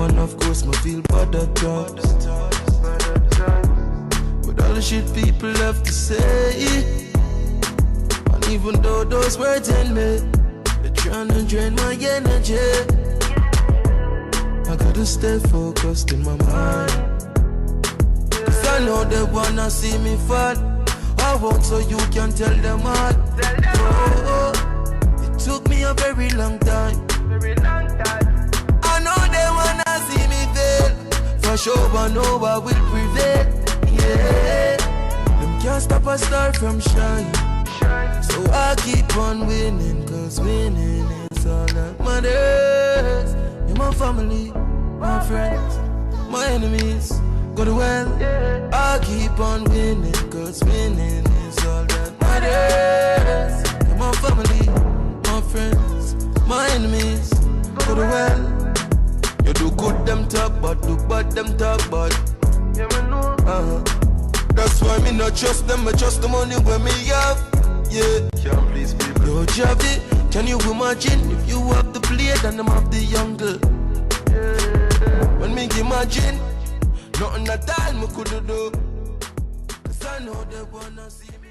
and of course me feel better thoughts. With all the shit people have to say, and even though those words end me, they're trying to drain my energy. I gotta stay focused in my mind, cause I know they wanna see me fall. I won't, so you can tell them all. Oh, it took me a very long time. I know they wanna see me fail. For sure I know I will prevail. Yeah, them can't stop a star from shining. So I keep on winning, cause winning is all that matters. You're my family, my friends, my enemies. Go to well, I keep on winning, cause winning is all that matters. You're my family, my friends, my enemies. Go to well, you do good them talk, but do bad them talk, but that's why me not trust them, I trust the money when me have. Yeah, please, yo, Javi, can you imagine if you have the blade and I'm have the younger? When me imagine, nothing at all me could do, cause I know they wanna see me.